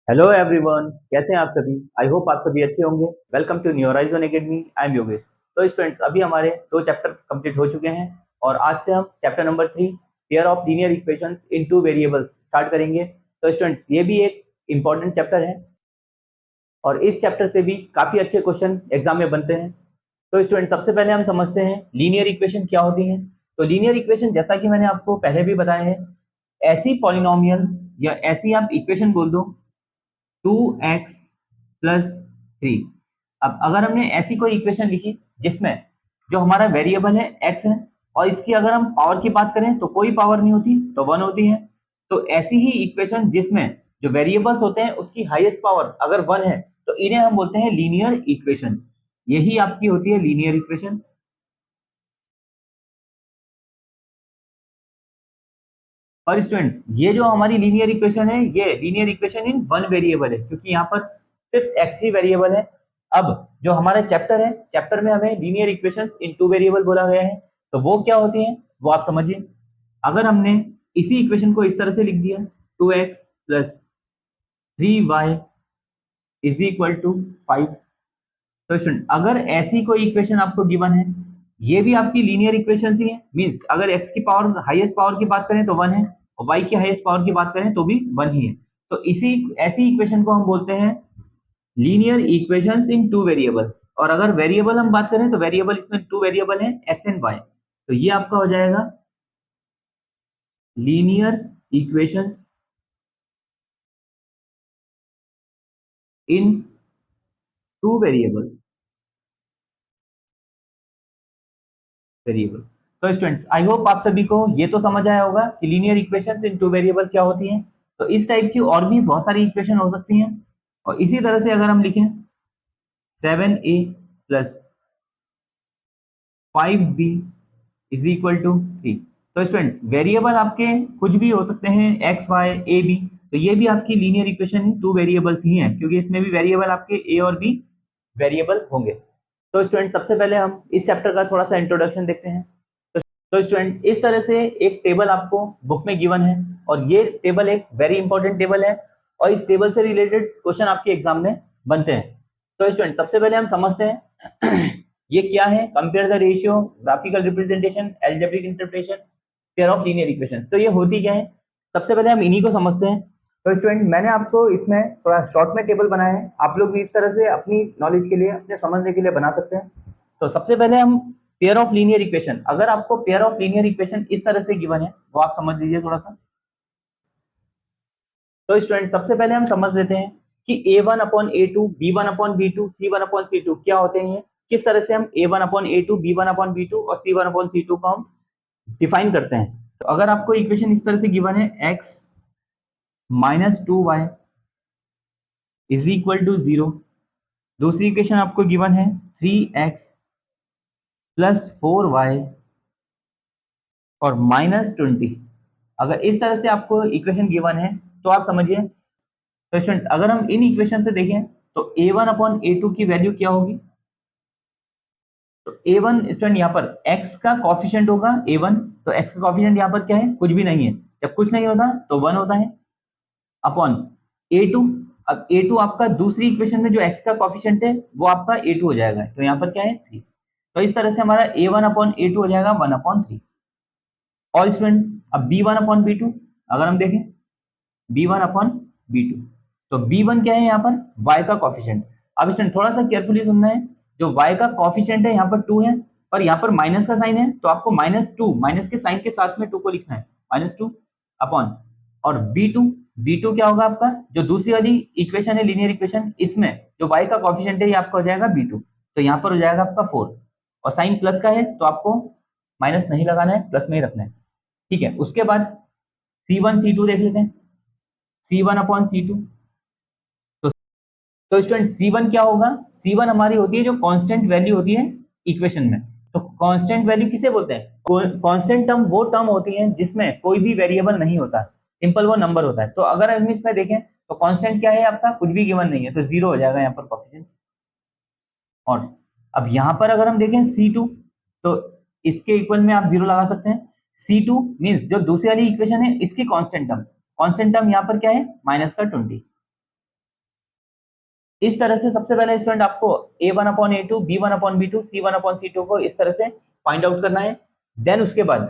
Hello everyone, कैसे हैं आप सभी। आई होप आप सभी अच्छे होंगे। Welcome to New Horizon Academy. I am Yogesh. तो स्टूडेंट्स, अभी हमारे दो चैप्टर कंप्लीट हो चुके हैं और आज से हम chapter number 3 pair of linear equations in two variables start करेंगे। तो स्टूडेंट्स, ये भी एक इंपॉर्टेंट चैप्टर है और इस चैप्टर से भी काफी अच्छे क्वेश्चन एग्जाम में बनते हैं। तो स्टूडेंट, सबसे पहले हम समझते हैं लीनियर इक्वेशन क्या होती है। तो लीनियर इक्वेशन, जैसा कि मैंने आपको पहले भी बताया है, ऐसी पॉलिनोमियल या ऐसी आप इक्वेशन बोल दो 2x प्लस 3। अब अगर हमने ऐसी कोई इक्वेशन लिखी जिसमें जो हमारा वेरिएबल है x है और इसकी अगर हम पावर की बात करें तो कोई पावर नहीं होती, तो 1 होती है। तो ऐसी ही इक्वेशन जिसमें जो वेरिएबल्स होते हैं उसकी हाईएस्ट पावर अगर 1 है तो इन्हें हम बोलते हैं लीनियर इक्वेशन। यही आपकी होती है लीनियर इक्वेशन। और स्टूडेंट, ये जो हमारी लीनियर इक्वेशन है, ये linear equation in one variable है क्योंकि यहाँ पर सिर्फ एक्स ही वेरिएबल है। अब जो हमारा चैप्टर है, चैप्टर में हमें लीनियर इक्वेशंस इन टू वेरिएबल बोला गया है। तो वो क्या होती है वो आप समझिए। अगर हमने इसी इक्वेशन को इस तरह से लिख दिया 2x plus 3y is equal to 5। तो स्टूडेंट, अगर ऐसी कोई इक्वेशन आपको गिवन है, ये भी आपकी लीनियर इक्वेशन ही है। मींस अगर x की पावर हाईएस्ट पावर की बात करें तो 1 है और y की हाईएस्ट पावर की बात करें तो भी 1 ही है। तो इसी ऐसी इक्वेशन को हम बोलते हैं लीनियर इक्वेशंस इन टू वेरिएबल। और अगर वेरिएबल हम बात करें तो वेरिएबल इसमें टू वेरिएबल है, x एंड y। तो ये आपका हो जाएगा लीनियर इक्वेशंस इन टू वेरिएबल। तो स्टूडेंट्स, आई होप आप सभी को ये तो समझ आया होगा कि linear equation in two variable क्या होती हैं। तो इस टाइप की और भी बहुत सारी इक्वेशन हो सकती हैं। और इसी तरह से अगर हम लिखें 7a plus 5b is equal to 3। तो स्टूडेंट्स, वेरिएबल आपके कुछ भी हो सकते हैं, एक्स वाई ए बी। तो ये भी आपकी लीनियर इक्वेशन टू वेरिएबल्स ही हैं क्योंकि इसमें भी वेरिएबल आपके ए और बी वेरिएबल होंगे। तो स्टूडेंट, सबसे पहले हम इस चैप्टर का थोड़ा सा इंट्रोडक्शन देखते हैं। तो स्टूडेंट, इस तरह से एक टेबल आपको बुक में गिवन है और ये टेबल एक वेरी इंपॉर्टेंट टेबल है और इस टेबल से रिलेटेड क्वेश्चन आपके एग्जाम में बनते हैं। तो स्टूडेंट, सबसे पहले हम समझते हैं ये क्या है। Compare the ratio, graphical representation, algebraic interpretation, pair of linear equations. तो ये होती क्या है, सबसे पहले हम इन्हीं को समझते हैं। तो स्टूडेंट, मैंने आपको इसमें थोड़ा शॉर्ट में टेबल बनाया है, आप लोग भी इस तरह से अपनी नॉलेज के लिए, अपने समझने के लिए बना सकते हैं। तो सबसे पहले हम पेयर ऑफ लीनियर इक्वेशन, अगर आपको पेयर ऑफ लीनियर इक्वेशन इस तरह से गिवन है वो आप समझ लीजिए थोड़ा सा। तो स्टूडेंट, सबसे पहले हम समझ लेते हैं कि a1/a2, b1/b2, c1/c2 क्या होते हैं। किस तरह से हम a1/a2, b1/b2 और c1/c2 को हम डिफाइन करते हैं। तो अगर आपको इक्वेशन इस तरह से गिवन है x minus 2y is equal to 0। दूसरी इक्वेशन आपको गिवन है 3x प्लस 4y और माइनस 20। अगर इस तरह से आपको इक्वेशन गिवन है तो आप समझिए। तो स्टूडेंट, अगर हम इन इक्वेशन से देखें तो a1/a2 की वैल्यू क्या होगी। तो a1 स्टूडेंट, यहाँ पर x का कॉफिशिएंट होगा a1। तो x का कॉफिशिएंट यहाँ पर क्या है, कुछ भी नहीं है। जब कुछ नहीं होता तो 1 होता है अपॉन a2। अब a2 आपका दूसरी इक्वेशन में जो x का कॉफिशिएंट है वो आपका a2 हो जाएगा। तो यहाँ पर क्या है 3। तो इस तरह से हमारा a1/a2 हो जाएगा 1/3। और स्टूडेंट, अब b1/b2 अगर हम देखें b1/b2, तो b1 क्या है यहाँ पर y का कॉफिशिएंट। अब स्टूडेंट, थोड़ा सा केयरफुली सुनना है। जो y का कॉफिशिएंट है यहाँ पर 2 है पर यहाँ पर माइनस का साइन है, तो आपको -2 माइनस के साइन के साथ में 2 को लिखना है, -2 अपॉन। और b2 क्या होगा आपका, जो दूसरी वाली इक्वेशन है लीनियर इक्वेशन, इसमें जो y का कॉफिशिएंट है ये आपका हो जाएगा b2। तो यहाँ पर हो जाएगा आपका 4 और साइन प्लस का है तो आपको माइनस नहीं लगाना है, प्लस में ही रखना है। ठीक है, उसके बाद C1 C2 देख लेते हैं। C1/C2, तो स्टूडेंट C1 क्या होगा, C1 हमारी होती है जो कांस्टेंट वैल्यू होती है इक्वेशन में। तो कांस्टेंट वैल्यू किसे बोलते हैं, कांस्टेंट टर्म वो टर्म होती है जिसमें कोई भी वेरिएबल नहीं होता, सिंपल वो नंबर होता है। तो अगर हम इसमें देखें तो कांस्टेंट क्या है आपका, कुछ भी गिवन नहीं है, तो 0 हो जाएगा यहाँ पर कोफिशिएंट। और अब यहाँ पर अगर हम देखें C2, तो इसके इक्वल में आप 0 लगा सकते हैं। C2 मींस जो दूसरी वाली इक्वेशन है इसकी कांस्टेंट टर्म यहाँ पर क्या है, -20। इस तरह से सबसे पहले स्टूडेंट आपको a1/a2 b1/b2 c1/c2 को इस तरह से फाइंड आउट करना है। देन उसके बाद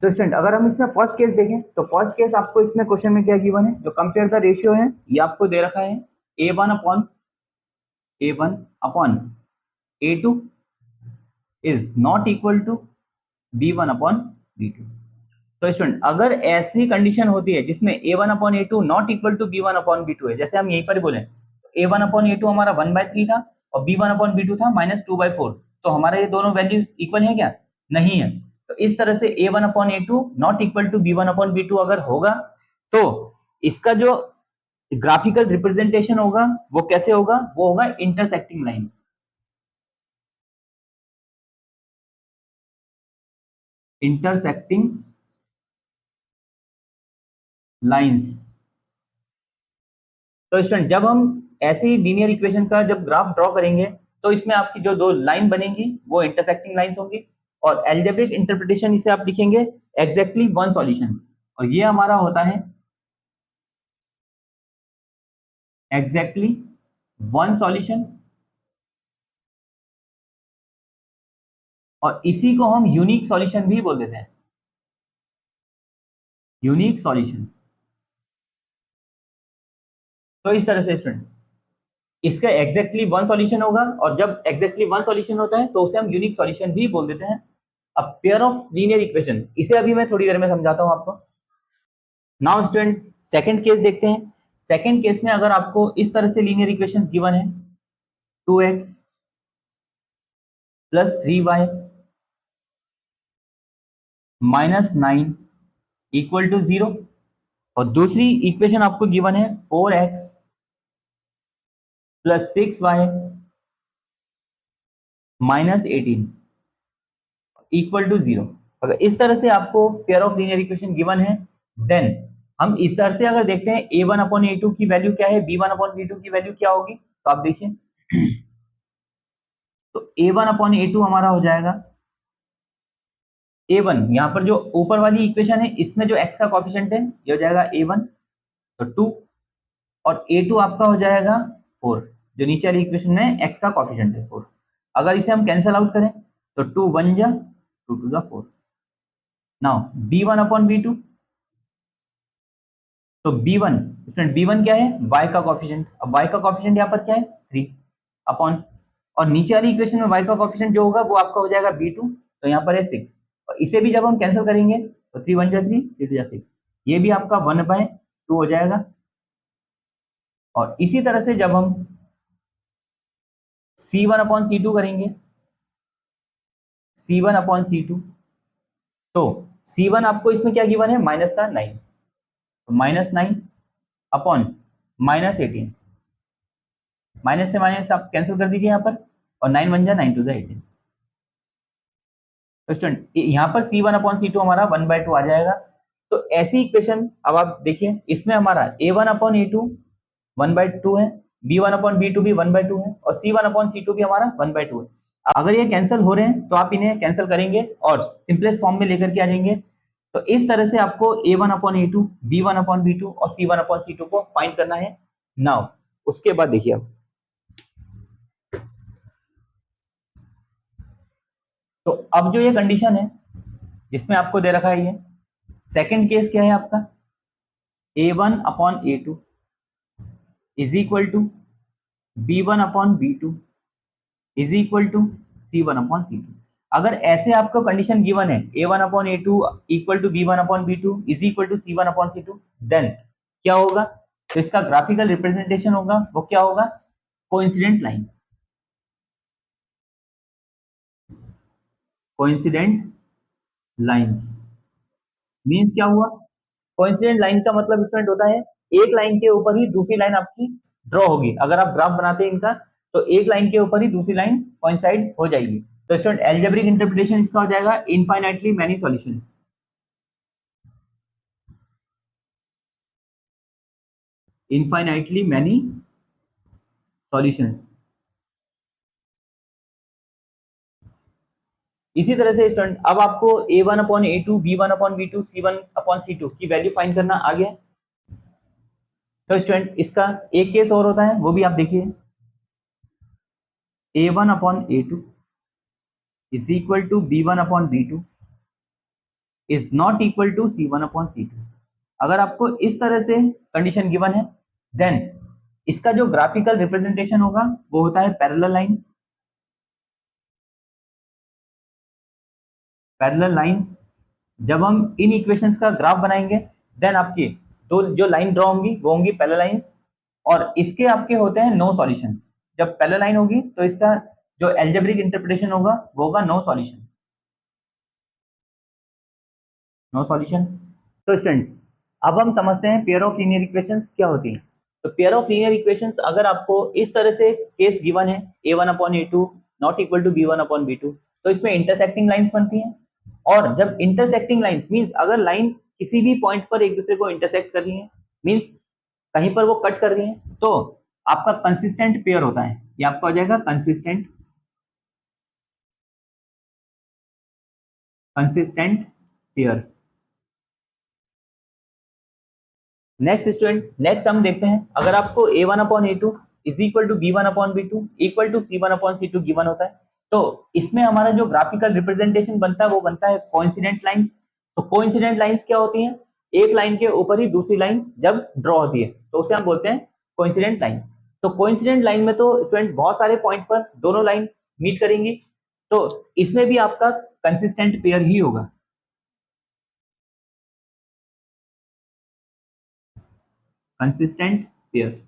तो स्टूडेंट अगर हम इसमें फर्स्ट केस देखें तो फर्स्ट केस आपको इसमें क्वेश्चन में क्या गिवन है, जो कंपेयर द रेशियो है ये आपको दे रखा है a1/a2 is not equal to b1/b2। तो स्टूडेंट अगर ऐसी कंडीशन होती है जिसमें a1/a2 not equal to b1/b2 है, जैसे हम यहीं पर बोले a1/a2 हमारा 1/3 था और b1/b2 था -2/4, तो हमारा ये दोनों वैल्यू इक्वल है क्या? नहीं है। तो इस तरह से a1/a2 not equal to b1/b2 अगर होगा तो इसका जो ग्राफिकल रिप्रेजेंटेशन होगा वो कैसे होगा? वो होगा इंटरसेक्टिंग लाइन। Intersecting lines. तो स्टूडेंट जब हम ऐसी लीनियर इक्वेशन का जब ग्राफ ड्रॉ करेंगे तो इसमें आपकी जो दो लाइन बनेंगी वो इंटरसेक्टिंग लाइंस होंगी और एल्जेब्रिक इंटरप्रिटेशन इसे आप लिखेंगे एग्जैक्टली वन सॉल्यूशन, और ये हमारा होता है एग्जैक्टली वन सॉल्यूशन, और इसी को हम यूनिक सॉल्यूशन भी बोल देते हैं, यूनिक सॉल्यूशन। तो इस तरह से स्टूडेंट इसका एग्जैक्टली वन सॉल्यूशन होगा, और जब एग्जैक्टली वन सॉल्यूशन होता है तो उसे हम यूनिक सॉल्यूशन भी बोल देते हैं। अब पेयर ऑफ लीनियर इक्वेशन, इसे अभी मैं थोड़ी देर में समझाता हूं आपको। नाउ स्टूडेंट सेकंड केस देखते हैं। सेकंड केस में अगर आपको इस तरह से लीनियर इक्वेशंस गिवन है 2x plus 3y minus 9 equal to 0, और दूसरी इक्वेशन आपको गिवन है 4x plus 6y minus 18 equal to 0। अगर इस तरह से आपको pair of linear equation given है, देन हम इस तरह से अगर देखते हैं a1/a2 की वैल्यू क्या है, b1/b2 की वैल्यू क्या होगी, तो आप देखिए तो a1/a2 हमारा हो जाएगा a1, यहाँ पर जो ऊपर वाली इक्वेशन है इसमें जो x का कॉफिशिएंट है ये हो जाएगा a1, तो 2, और a2 आपका हो जाएगा 4, जो नीचे वाली इक्वेशन में x का कॉफिशिएंट है 4। अगर इसे हम कैंसिल आउट करें तो 2 1 जा 2 2 जा 4। नाउ b1/b2, तो b1 स्टूडेंट b1 क्या है? y का कॉफिशिएंट। अब y का कॉफिशिएंट यहाँ पर क्या है? 3 अपॉन, और नीचे वाली इक्वेशन में y का कॉफिशिएंट जो होगा वो आपका हो जाएगा b2, तो यहाँ पर है 6, और इसे भी जब हम कैंसिल करेंगे तो 3 1 जा 3 3 2 जा 6, ये भी आपका 1/2 हो जाएगा। और इसी तरह से जब हम c1/c2 करेंगे, c1/c2, तो c1 आपको इसमें क्या गिवन है? माइनस का 9, तो -9 अपॉन -18, माइनस से माइनस आप कैंसिल कर दीजिए यहाँ पर, और 9 1 जा 9 2 जा 18। तो स्टूडेंट यहाँ पर c1/c2 हमारा 1/2 आ जाएगा। तो ऐसी इक्वेशन अब आप देखिए इसमें हमारा a1/a2 1/2 है, b1/b2 भी 1/2 है, और c1/c2 भी हमारा 1/2 है। अगर ये कैंसिल हो रहे हैं तो आप इन्हें कैंसिल करेंगे और सिंपलेस्ट फॉर्म में लेकर के आ जाएंगे। तो इस तरह से आपको a1/a2 b1/b2 और c1/c2 को फाइंड करना है। नाउ उसके बाद देखिए अब, तो अब जो ये कंडीशन है जिसमें आपको दे रखा है ये सेकंड केस क्या है आपका, a1/a2 is equal to b1/b2 is equal to c1/c2। अगर ऐसे आपको कंडीशन गिवन है a1/a2 equal to b1/b2 is equal to c1/c2, then क्या होगा? तो इसका ग्राफिकल रिप्रेजेंटेशन होगा वो क्या होगा? Coincident line. Coincident lines means क्या हुआ? कोइंसिडेंट लाइन का मतलब स्टूडेंट होता है एक लाइन के ऊपर ही दूसरी लाइन आपकी ड्रॉ होगी। अगर आप ग्राफ बनाते हैं इनका तो एक लाइन के ऊपर ही दूसरी लाइन कोइंसाइड हो जाएगी। तो स्टूडेंट एल्जेब्रिक इंटरप्रिटेशन इसका हो जाएगा infinitely many solutions. Infinitely many solutions. इसी तरह से स्टूडेंट अब आपको a1/a2 b1/b2 c1/c2 की वैल्यू फाइंड करना आ गया। तो स्टूडेंट इसका एक केस और होता है, वो भी आप देखिए, A1/A2 is equal to B1/B2 is not equal to C1/C2। अगर आपको इस तरह से कंडीशन गिवन है, देन इसका जो ग्राफिकल रिप्रेजेंटेशन होगा वो होता है पैरेलल लाइन। पैरेलल लाइंस, जब हम इन इक्वेशंस का ग्राफ बनाएंगे, देन आपकी तो जो लाइन ड्रॉ होंगी वो होंगी पैरेलल लाइंस, और इसके आपके होते हैं नो सॉल्यूशन। जब पैरेलल लाइन होगी तो इसका जो एल्जेब्रिक इंटरप्रिटेशन होगा वो होगा नो सॉल्यूशन। No solution. तो स्टूडेंट्स अब हम समझते हैं पेयर ऑफ लीनियर इक्वेशंस क्या होती हैं। तो पेयर ऑफ लीनियर इक्वेशंस अगर आपको इस तरह से केस गिवन है A1/A2 not equal to B1/B2, तो इसमें इंटरसेक्टिंग लाइंस बनती हैं। और जब इंटरसेक्टिंग लाइंस मींस अगर लाइन किसी भी पॉइंट पर एक दूसरे को इंटरसेक्ट कर रही है, मींस कहीं पर वो कट कर रही है, तो आपका कंसिस्टेंट पेयर होता है। ये आपका हो जाएगा consistent pair. Next student, next हम देखते हैं, अगर आपको A1/A2 is equal to B1/B2 equal to C1/C2 given होता है, तो इसमें हमारा जो ग्राफिकल रिप्रेजेंटेशन बनता है वो बनता है कोइंसिडेंट लाइंस। तो कोइंसिडेंट लाइंस क्या होती हैं? एक लाइन के ऊपर ही दूसरी लाइन जब ड्रॉ होती है तो उसे हम बोलते हैं कोइंसिडेंट लाइन। तो कोइंसिडेंट लाइन में तो स्टूडेंट बहुत सारे पॉइंट पर दोनों लाइन मीट करेंगी, तो इसमें भी आपका कंसिस्टेंट पेयर ही होगा। Consistent pair.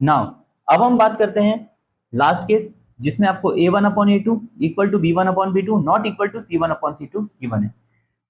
नाउ अब हम बात करते हैं लास्ट केस, जिसमें आपको A1/A2 equal to B1/B2 not equal to C1/C2 given है।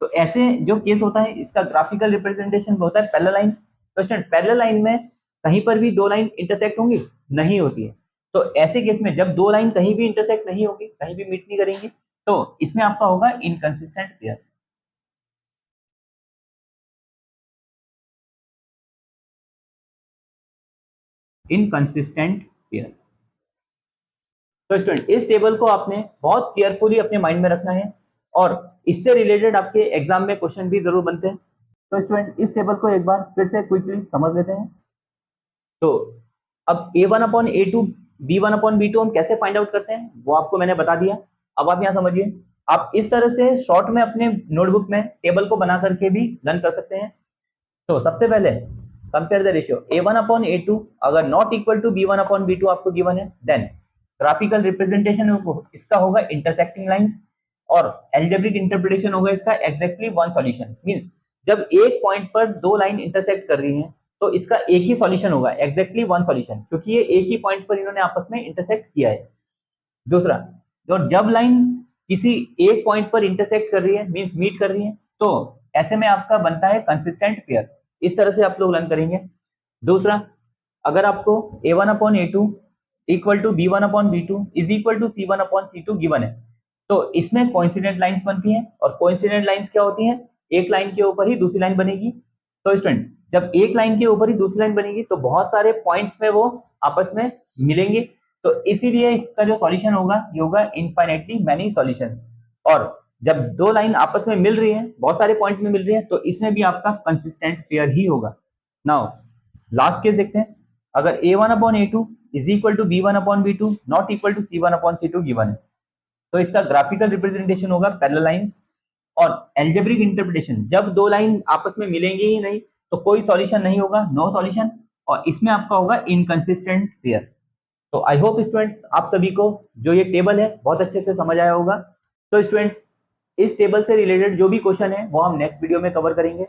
तो ऐसे जो केस होता है इसका ग्राफिकल रिप्रेजेंटेशन होता है पैरेलल लाइन। तो स्टूडेंट पैरेलल लाइन में कहीं पर भी दो लाइन इंटरसेक्ट होंगी? नहीं होती है। तो ऐसे केस में जब दो लाइन कहीं भी इंटरसेक्ट नहीं होगी, कहीं भी मीट नहीं करेंगी, तो इसमें आपका होगा इनकंसिस्टेंट पेयर। Inconsistent pair. तो स्टूडेंट इस टेबल को आपने बहुत केयरफुली अपने माइंड में रखना है, और इससे रिलेटेड आपके एग्जाम में क्वेश्चन भी जरूर बनते हैं। तो स्टूडेंट इस टेबल को एक बार फिर से क्विकली समझ लेते हैं। तो अब A1/A2 B1/B2 हम कैसे फाइंड आउट करते हैं वो आपको मैंने बता दिया। अब आप यहाँ समझिए, आप इस तरह से शॉर्ट में अपने नोटबुक में टेबल को बना करके भी रन कर सकते हैं। तो सबसे पहले कंपेयर द रेशियो A1/A2 अगर नॉट इक्वल टू B1/B2 आपको गिवन है, देन ग्राफिकल रिप्रेजेंटेशन इसका होगा इंटरसेक्टिंग लाइंस, और एल्जेब्रिक इंटरप्रिटेशन होगा इसका एग्जैक्टली वन सॉल्यूशन। मींस जब एक पॉइंट पर दो लाइन इंटरसेक्ट कर रही हैं तो इसका एक ही सॉल्यूशन होगा, एग्जैक्टली वन सॉल्यूशन, क्योंकि ये एक ही पॉइंट पर इन्होंने आपस में इंटरसेक्ट किया है। दूसरा, और जब लाइन किसी एक पॉइंट पर इंटरसेक्ट कर रही है मींस मीट कर रही है, तो ऐसे में आपका बनता है कंसिस्टेंट पेयर। इस तरह से आप लोग रन करेंगे। दूसरा, अगर आपको A1/A2 equal to B1/B2 is equal to C1/C2 given है, तो इसमें कोइंसिडेंट लाइंस बनती हैं, और कोइंसिडेंट लाइंस क्या होती हैं? एक लाइन के ऊपर ही दूसरी लाइन बनेगी। तो स्टूडेंट जब एक लाइन के ऊपर ही दूसरी लाइन बनेगी तो बहुत सारे पॉइंट्स में वो आपस में मिलेंगे, तो इसीलिए इसका जो सॉल्यूशन होगा ये होगा इनफाइनाइटली मैनी सॉल्यूशंस। और जब दो लाइन आपस में मिल रही है, बहुत सारे पॉइंट में मिल रही है, तो इसमें भी आपका कंसिस्टेंट पेयर ही होगा। नाउ लास्ट केस देखते हैं, अगर A1/A2 is equal to B1/B2 not equal to C1/C2 given है, तो इसका ग्राफिकल रिप्रेजेंटेशन होगा पैरेलल लाइंस, और एल्जेब्रिक इंटरप्रिटेशन जब दो लाइन आपस में मिलेंगे ही नहीं तो कोई सॉल्यूशन नहीं होगा, नो सॉल्यूशन, और इसमें आपका होगा इनकंसिस्टेंट पेयर। तो आई होप स्टूडेंट्स आप सभी को जो ये टेबल है बहुत अच्छे से समझ आया होगा। तो स्टूडेंट्स इस टेबल से रिलेटेड जो भी क्वेश्चन है वो हम नेक्स्ट वीडियो में कवर करेंगे।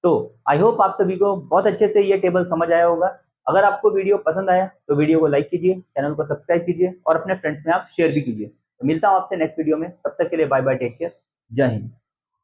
तो आई होप आप सभी को बहुत अच्छे से ये टेबल समझ आया होगा। अगर आपको वीडियो पसंद आया तो वीडियो को लाइक कीजिए, चैनल को सब्सक्राइब कीजिए, और अपने फ्रेंड्स में आप शेयर भी कीजिए। तो मिलता हूँ आपसे नेक्स्ट वीडियो में, तब तक के लिए बाय बाय, टेक केयर, जय हिंद।